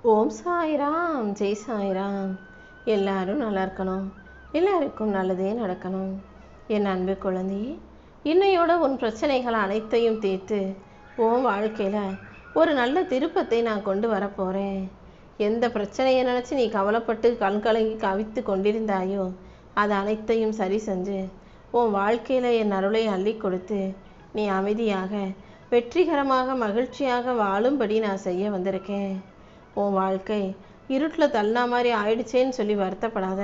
ஓம் சாய்ராம், ஜெய் சாய்ராம். எல்லாரும் நல்லா இருக்கணும், எல்லாருக்கும் நல்லதே நடக்கணும். என் அன்பு குழந்தையே, இன்னையோட உன் பிரச்சனைகள் அனைத்தையும் தீர்த்து உன் வாழ்க்கையில் ஒரு நல்ல திருப்பத்தை நான் கொண்டு வரப்போகிறேன். எந்த பிரச்சனையை நினச்சி நீ கவலைப்பட்டு கண்கலங்கி கவித்து கொண்டிருந்தாயோ அது அனைத்தையும் சரி செஞ்சு உன் வாழ்க்கையில் என் அருளை அள்ளி கொடுத்து நீ அமைதியாக வெற்றிகரமாக மகிழ்ச்சியாக வாழும்படி நான் செய்ய வந்திருக்கேன். உன் வாழ்க்கை இருட்டில் தள்ளா மாதிரி ஆயிடுச்சேன்னு சொல்லி வருத்தப்படாத.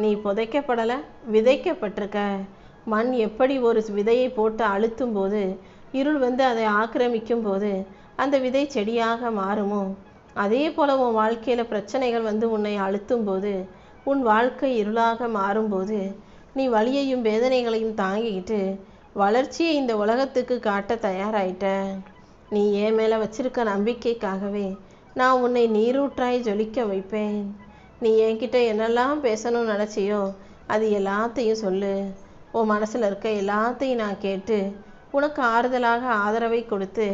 நீ புதைக்கப்படலை, விதைக்கப்பட்டிருக்க. மண் எப்படி ஒரு விதையை போட்டு அழுத்தும் போது இருள் வந்து அதை ஆக்கிரமிக்கும் போது அந்த விதை செடியாக மாறுமோ, அதே போல் உன் வாழ்க்கையில் பிரச்சனைகள் வந்து உன்னை அழுத்தும் போது உன் வாழ்க்கை இருளாக மாறும்போது நீ வலியையும் வேதனைகளையும் தாங்கிக்கிட்டு வளர்ச்சியை இந்த உலகத்துக்கு காட்ட தயாராயிட்ட. நீ என் மேலே வச்சிருக்க நம்பிக்கைக்காகவே நான் உன்னை நீரூற்றாய் ஜொலிக்க வைப்பேன். நீ என்கிட்ட என்னெல்லாம் பேசணும்னு நினச்சியோ அது எல்லாத்தையும் சொல்லு. உன் மனசில் இருக்க எல்லாத்தையும் நான் கேட்டு உனக்கு ஆறுதலாக ஆதரவை கொடுத்து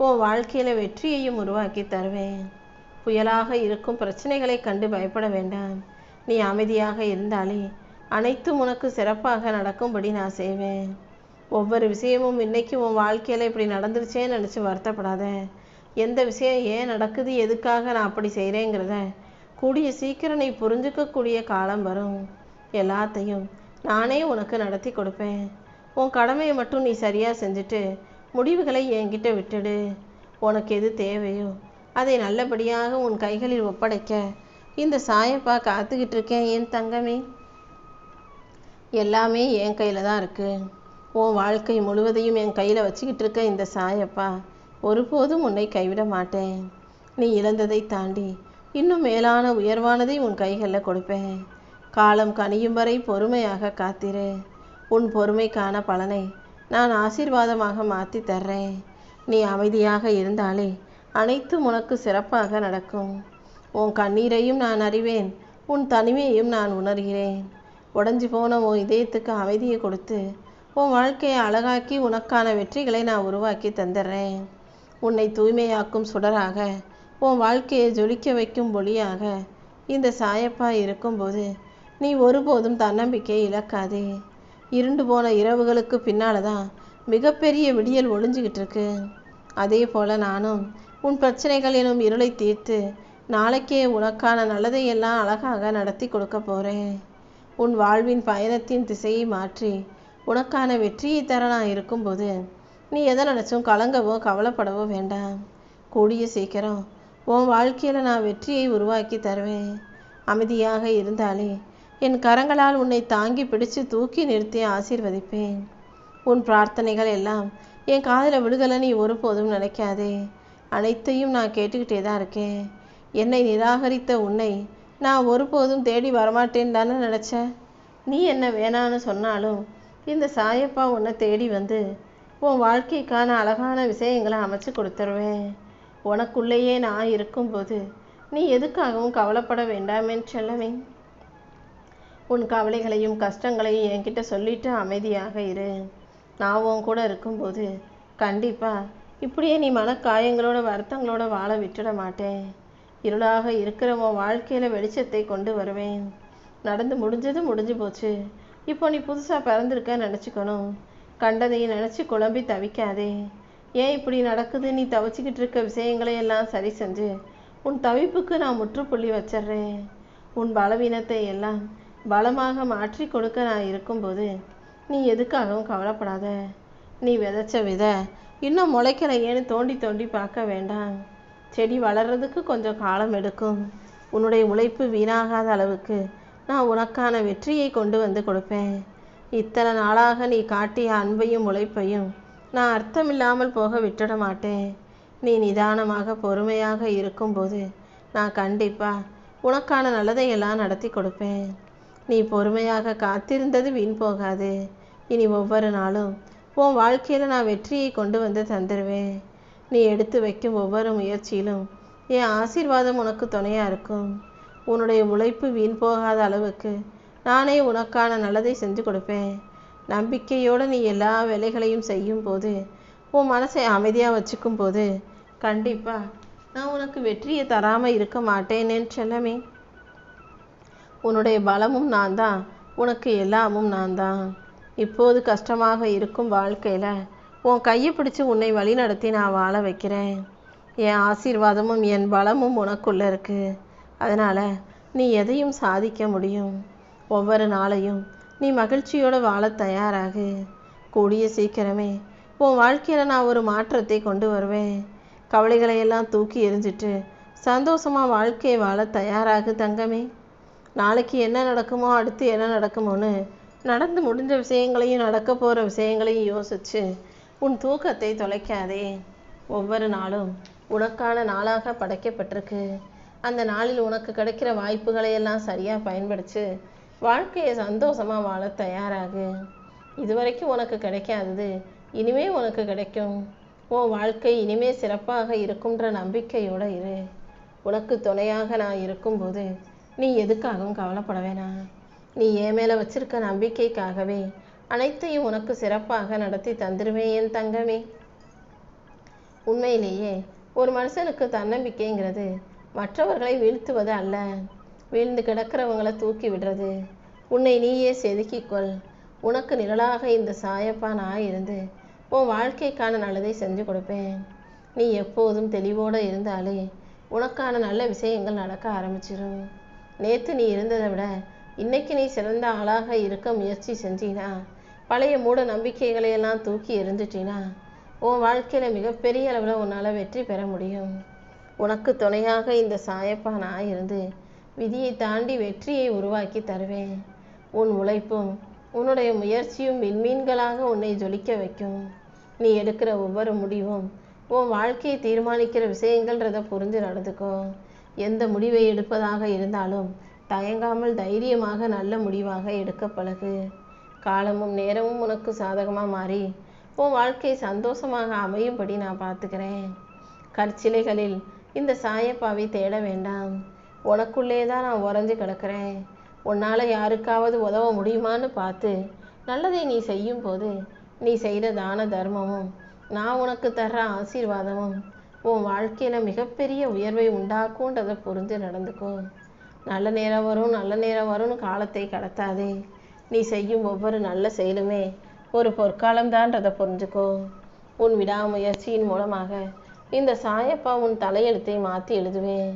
உன் வாழ்க்கையில் வெற்றியையும் உருவாக்கி தருவேன். புயலாக இருக்கும் பிரச்சனைகளை கண்டு பயப்பட வேண்டாம். நீ அமைதியாக இருந்தாலே அனைத்தும் உனக்கு சிறப்பாக நடக்கும்படி நான் செய்வேன். ஒவ்வொரு விஷயமும் இன்னைக்கு உன் வாழ்க்கையில் இப்படி நடந்துருச்சேன்னு நினச்சி வருத்தப்படாத. எந்த விஷயம் ஏன் நடக்குது, எதுக்காக நான் அப்படி செய்கிறேங்கிறத கூடிய சீக்கிரம் நீ புரிஞ்சுக்கக்கூடிய காலம் வரும். எல்லாத்தையும் நானே உனக்கு நடத்தி கொடுப்பேன். உன் கடமையை மட்டும் நீ சரியாக செஞ்சுட்டு முடிவுகளை என்கிட்ட விட்டுடு. உனக்கு எது தேவையோ அதை நல்லபடியாக உன் கைகளில் ஒப்படைக்க இந்த சாயப்பா காத்துக்கிட்டு இருக்கேன். என் தங்கமே, எல்லாமே என் கையில் தான் இருக்குது. உன் வாழ்க்கை முழுவதையும் என் கையில் வச்சுக்கிட்டு இருக்க இந்த சாயப்பா ஒருபோதும் உன்னை கைவிட மாட்டேன். நீ இழந்ததை தாண்டி இன்னும் மேலான உயர்வானதை உன் கைகளில் கொடுப்பேன். காலம் கனியும் வரை பொறுமையாக காத்திரு. உன் பொறுமைக்கான பலனை நான் ஆசீர்வாதமாக மாற்றி தர்றேன். நீ அமைதியாக இருந்தாலே அனைத்தும் உனக்கு சிறப்பாக நடக்கும். உன் கண்ணீரையும் நான் அறிவேன், உன் தனிமையையும் நான் உணர்கிறேன். உடைஞ்சு போன உன் இதயத்துக்கு அமைதியை கொடுத்து உன் வாழ்க்கையை அழகாக்கி உனக்கான வெற்றிகளை நான் உருவாக்கி தந்துடுறேன். உன்னை தூய்மையாக்கும் சுடராக, உன் வாழ்க்கையை ஜொலிக்க வைக்கும் ஒளியாக இந்த சாயப்பா இருக்கும்போது நீ ஒருபோதும் தன்னம்பிக்கையை இழக்காதே. இருண்டு போன இரவுகளுக்கு பின்னால் தான் மிகப்பெரிய விடியல் ஒளிஞ்சிக்கிட்டு இருக்கு. அதே போல் நானும் உன் பிரச்சனைகள் எனும் இருளை தீர்த்து நாளைக்கே உனக்கான நல்லதையெல்லாம் அழகாக நடத்தி கொடுக்க போகிறேன். உன் வாழ்வின் பயணத்தின் திசையை மாற்றி உனக்கான வெற்றியை தர நான் இருக்கும்போது நீ எதை நினச்சும் கலங்கவோ கவலைப்படவோ வேண்டாம். கூடிய சீக்கிரம் உன் வாழ்க்கையில் நான் வெற்றியை உருவாக்கி தருவேன். அமைதியாக இருந்தாலே என் கரங்களால் உன்னை தாங்கி பிடிச்சு தூக்கி நிறுத்தி ஆசீர்வதிப்பேன். உன் பிரார்த்தனைகள் எல்லாம் என் காதில் விழுகலை நீ ஒருபோதும் நினைக்காதே. அனைத்தையும் நான் கேட்டுக்கிட்டே தான் இருக்கேன். என்னை நிராகரித்த உன்னை நான் ஒருபோதும் தேடி வரமாட்டேன்னு தானே நினச்சேன். நீ என்ன வேணான்னு சொன்னாலும் இந்த சாயப்பா உன்னை தேடி வந்து உன் வாழ்க்கைக்கான அழகான விஷயங்களை அமைச்சு கொடுத்துருவேன். உனக்குள்ளேயே நான் இருக்கும்போது நீ எதுக்காகவும் கவலைப்பட வேண்டாமேன்னு செல்லவே. உன் கவலைகளையும் கஷ்டங்களையும் என்கிட்ட சொல்லிட்டு அமைதியாக இரு. நான் உன் கூட இருக்கும்போது கண்டிப்பாக இப்படியே நீ மனக்காயங்களோட வருத்தங்களோட வாழ விட்டுட மாட்டேன். இருளாக இருக்கிற உன் வாழ்க்கையில் வெளிச்சத்தை கொண்டு வருவேன். நடந்து முடிஞ்சது முடிஞ்சு போச்சு. இப்போ நீ புதுசாக பிறந்திருக்க நினச்சிக்கணும். கண்டதையும் நினச்சி குழம்பி தவிக்காதே. ஏன் இப்படி நடக்குது, நீ தவிச்சிக்கிட்டு இருக்க விஷயங்களை எல்லாம் சரி செஞ்சு உன் தவிப்புக்கு நான் முற்றுப்புள்ளி வச்சிட்றேன். உன் பலவீனத்தை எல்லாம் பலமாக மாற்றி கொடுக்க நான் இருக்கும்போது நீ எதுக்காகவும் கவலைப்படாத. நீ விதைச்ச விதை இன்னும் முளைக்கலையேன்னு தோண்டி தோண்டி பார்க்க வேண்டாம். செடி வளர்றதுக்கு கொஞ்சம் காலம் எடுக்கும். உன்னுடைய உழைப்பு வீணாகாத அளவுக்கு நான் உனக்கான வெற்றியை கொண்டு வந்து கொடுப்பேன். இத்தனை நாளாக நீ காட்டிய அன்பையும் உழைப்பையும் நான் அர்த்தமில்லாமல் போக விட்டுட மாட்டேன். நீ நிதானமாக பொறுமையாக இருக்கும்போது நான் கண்டிப்பாக உனக்கான நல்லதையெல்லாம் நடத்தி கொடுப்பேன். நீ பொறுமையாக காத்திருந்தது வீண் போகாது. இனி ஒவ்வொரு நாளும் உன் வாழ்க்கையில் நான் வெற்றியை கொண்டு வந்து தந்துடுவேன். நீ எடுத்து வைக்கும் ஒவ்வொரு முயற்சியிலும் என் ஆசீர்வாதம் உனக்கு துணையாக இருக்கும். உன்னுடைய உழைப்பு வீண் போகாத அளவுக்கு நானே உனக்கான நல்லதை செஞ்சு கொடுப்பேன். நம்பிக்கையோடு நீ எல்லா வேலைகளையும் செய்யும் போது உன் மனசை அமைதியாக வச்சுக்கும் போது கண்டிப்பாக நான் உனக்கு வெற்றியை தராமல் இருக்க மாட்டேனேன் செல்லமே. உன்னுடைய பலமும் நான் தான், உனக்கு எல்லாமும் நான் தான். இப்போது கஷ்டமாக இருக்கும் வாழ்க்கையில் உன் கையை பிடிச்சி உன்னை வழி நடத்தி நான் வாழ வைக்கிறேன். என் ஆசீர்வாதமும் என் பலமும் உனக்குள்ளே இருக்குது. அதனால் நீ எதையும் சாதிக்க முடியும். ஒவ்வொரு நாளையும் நீ மகிழ்ச்சியோடு வாழ தயாராகு. கூடிய சீக்கிரமே உன் வாழ்க்கையில் நான் ஒரு மாற்றத்தை கொண்டு வருவேன். கவலைகளையெல்லாம் தூக்கி எறிஞ்சிட்டு சந்தோஷமாக வாழ்க்கையை வாழ தயாராகு தங்கமே. நாளைக்கு என்ன நடக்குமோ, அடுத்து என்ன நடக்குமோன்னு நடந்து முடிஞ்ச விஷயங்களையும் நடக்க போகிற விஷயங்களையும் யோசித்து உன் தூக்கத்தை தொலைக்காதே. ஒவ்வொரு நாளும் உனக்கான நாளாக படைக்கப்பட்டிருக்கு. அந்த நாளில் உனக்கு கிடைக்கிற வாய்ப்புகளையெல்லாம் சரியாக பயன்படுத்தி வாழ்க்கையை சந்தோஷமாக வாழ தயாராகு. இதுவரைக்கும் உனக்கு கிடைக்காதது இனிமே உனக்கு கிடைக்கும். உன் வாழ்க்கை இனிமே சிறப்பாக இருக்கும்ன்ற நம்பிக்கையோடு இரு. உனக்கு துணையாக நான் இருக்கும்போது நீ எதுக்காகவும் கவலைப்பட வேணாம். நீ என் மேலே வச்சிருக்க நம்பிக்கைக்காகவே அனைத்தையும் உனக்கு சிறப்பாக நடத்தி தந்துடுவேன் என் தங்கமே. உண்மையிலேயே ஒரு மனுஷனுக்கு தன்னம்பிக்கைங்கிறது மற்றவர்களை வீழ்த்துவது அல்ல, வீழ்ந்து கிடக்கிறவங்களை தூக்கி விடுறது. உன்னை நீயே செதுக்கிக்கொள். உனக்கு நிழலாக இந்த சாயப்பா நான் இருந்து உன் வாழ்க்கைக்கான நல்லதை செஞ்சு கொடுப்பேன். நீ எப்போதும் தெளிவோடு இருந்தாலே உனக்கான நல்ல விஷயங்கள் நடக்க ஆரம்பிச்சிடும். நேற்று நீ இருந்ததை விட இன்னைக்கு நீ சிறந்த ஆளாக இருக்க முயற்சி செஞ்சினா, பழைய மூட நம்பிக்கைகளையெல்லாம் தூக்கி எறிஞ்சிட்டினா உன் வாழ்க்கையில் மிகப்பெரிய அளவில் உன்னால் வெற்றி பெற முடியும். உனக்கு துணையாக இந்த சாயப்பா நான் இருந்து விதியை தாண்டி வெற்றியை உருவாக்கி தருவேன். உன் உழைப்பும் உன்னுடைய முயற்சியும் விண்மீன்களாக உன்னை ஜொலிக்க வைக்கும். நீ எடுக்கிற ஒவ்வொரு முடிவும் உன் வாழ்க்கையை தீர்மானிக்கிற விஷயங்கள்ன்றதை புரிஞ்சு நடந்துக்கோ. எந்த முடிவை எடுப்பதாக இருந்தாலும் தயங்காமல் தைரியமாக நல்ல முடிவாக எடுக்க பழகு. காலமும் நேரமும் உனக்கு சாதகமாக மாறி உன் வாழ்க்கை சந்தோஷமாக அமையும்படி நான் பார்த்துக்கிறேன். கற்சிலைகளில் இந்த சாயப்பாவை தேட வேண்டாம். உனக்குள்ளே தான் நான் உறைஞ்சு கிடக்கிறேன். உன்னால் யாருக்காவது உதவ முடியுமான்னு பார்த்து நல்லதை நீ செய்யும் போது நீ செய்கிற தான தர்மமும் நான் உனக்கு தர்ற ஆசீர்வாதமும் உன் வாழ்க்கையில் மிகப்பெரிய உயர்வை உண்டாக்குன்றதை புரிஞ்சு நடந்துக்கோ. நல்ல நேரம் வரும், நல்ல நேரம் வரும்னு காலத்தை கடத்தாதே. நீ செய்யும் ஒவ்வொரு நல்ல செயலுமே ஒரு பொற்காலம்தான்றதை புரிஞ்சுக்கோ. உன் விடாமுயற்சியின் மூலமாக இந்த சாயப்பா உன் தலையெழுத்தை மாற்றி எழுதுவேன்.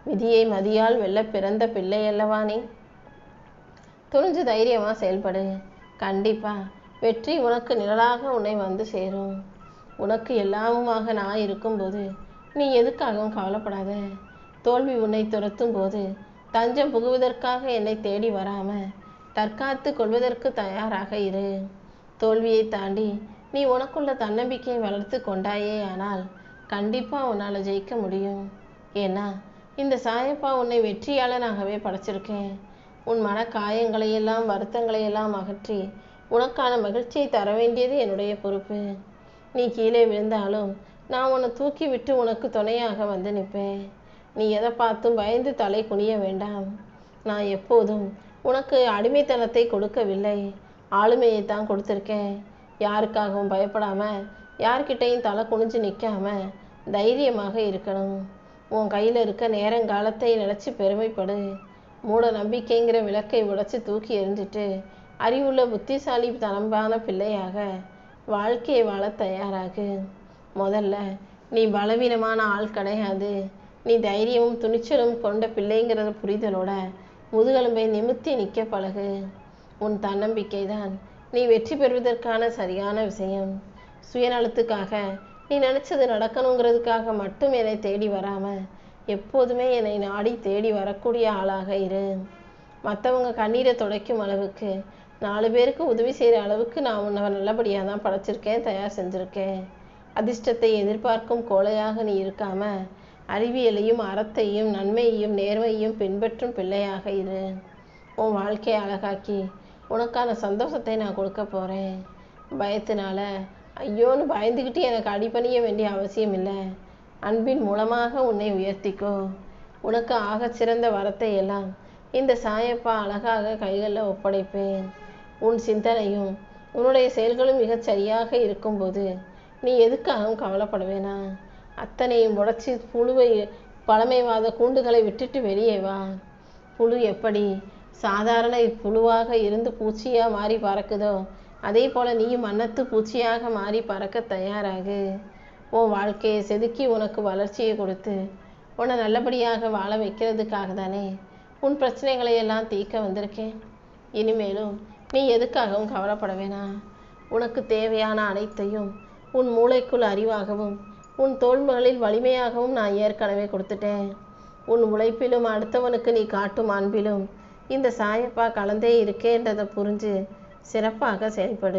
விதியை மதியால் வெல்ல பிறந்த பிள்ளை அல்லவா நீ. துணிஞ்சு தைரியமாக செயல்படு. கண்டிப்பாக வெற்றி உனக்கு நிழலாக உன்னை வந்து சேரும். உனக்கு எல்லாமுமாக நான் இருக்கும்போது நீ எதுக்காகவும் கவலைப்படாத. தோல்வி உன்னை துரத்தும் போது தஞ்சம் புகுவதற்காக என்னை தேடி வராமல் தற்காத்து கொள்வதற்கு தயாராக இரு. தோல்வியை தாண்டி நீ உனக்குள்ள தன்னம்பிக்கையை வளர்த்து கொண்டாயே ஆனால் கண்டிப்பாக உன்னால் ஜெயிக்க முடியும். ஏன்னா இந்த சாயப்பா உன்னை வெற்றியாளனாகவே படைச்சிருக்கேன். உன் மன காயங்களையெல்லாம் வருத்தங்களையெல்லாம் அகற்றி உனக்கான மகிழ்ச்சியை தர வேண்டியது என்னுடைய பொறுப்பு. நீ கீழே விழுந்தாலும் நான் உன்னை தூக்கி விட்டு உனக்கு துணையாக வந்து நிற்பேன். நீ எதை பார்த்தும் பயந்து தலை குனிய வேண்டாம். நான் எப்போதும் உனக்கு அடிமைத்தனத்தை கொடுக்கவில்லை, ஆளுமையை தான் கொடுத்துருக்கேன். யாருக்காகவும் பயப்படாமல் யார்கிட்டையும் தலை குனிஞ்சு நிற்காம தைரியமாக இருக்கணும். உன் கையில் இருக்க நேரங்காலத்தை நினச்சி பெருமைப்படு. மூட நம்பிக்கைங்கிற விளக்கை உடைச்சி தூக்கி எறிஞ்சிட்டு அறிவுள்ள புத்திசாலி தனம்பான பிள்ளையாக வாழ்க்கையை வாழ தயாராகு. முதல்ல நீ பலவீனமான ஆள் கிடையாது. நீ தைரியமும் துணிச்சலும் கொண்ட பிள்ளைங்கிற புரிதலோட முதுகெலும்பை நிமித்தி நிற்க பழகு. உன் தன்னம்பிக்கை தான் நீ வெற்றி பெறுவதற்கான சரியான விஷயம். சுயநலத்துக்காக நீ நினச்சது நடக்கணுங்கிறதுக்காக மட்டும் என்னை தேடி வராமல் எப்போதுமே என்னை நாடி தேடி வரக்கூடிய ஆளாக இரு. மற்றவங்க கண்ணீரை துடைக்கும் அளவுக்கு 4 பேருக்கு உதவி செய்கிற அளவுக்கு நான் உன்னை நல்லபடியாக தான் படைச்சிருக்கேன், தயார் செஞ்சுருக்கேன். அதிர்ஷ்டத்தை எதிர்பார்க்கும் கோழையாக நீ இருக்காம அறிவியலையும் அறத்தையும் நன்மையையும் நேர்மையையும் பின்பற்றும் பிள்ளையாக இரு. உன் வாழ்க்கையை அழகாக்கி உனக்கான சந்தோஷத்தை நான் கொடுக்க போகிறேன். பயத்தினால ஐயோன்னு பயந்துக்கிட்டு எனக்கு அடிபணிய வேண்டிய அவசியம் இல்லை. அன்பின் மூலமாக உன்னை உயர்த்திக்கோ. உனக்கு ஆகச்சிறந்த வரத்தை எல்லாம் இந்த சாயப்பா அழகாக கைகளில் ஒப்படைப்பேன். உன் சிந்தனையும் உன்னுடைய செயல்களும் மிகச் சரியாக இருக்கும்போது நீ எதுக்காகவும் கவலைப்பட வேணாம். அத்தனையும் உடைச்சி புழுவை பழமைவாத கூண்டுகளை விட்டுட்டு வெளியே வா. புழு எப்படி சாதாரண புழுவாக இருந்து பூச்சியாக மாறி பறக்குதோ அதே போல் நீயும் மண்ணத்து பூச்சியாக மாறி பறக்க தயாராகு. உன் வாழ்க்கையை செதுக்கி உனக்கு வளர்ச்சியை கொடுத்து உன்னை நல்லபடியாக வாழ வைக்கிறதுக்காக தானே உன் பிரச்சனைகளை எல்லாம் தீர்க்க வந்திருக்கேன். இனிமேலும் நீ எதுக்காகவும் கவலைப்பட வேணாம். உனக்கு தேவையான அனைத்தையும் உன் மூளைக்குள் அறிவாகவும் உன் தோள்களில் வலிமையாகவும் நான் ஏற்கனவே கொடுத்துட்டேன். உன் உழைப்பிலும் அடுத்தவனுக்கு நீ காட்டும் அன்பிலும் இந்த சாயப்பா கலந்தே இருக்கேன்றதை புரிஞ்சு சிறப்பாக செயல்படு.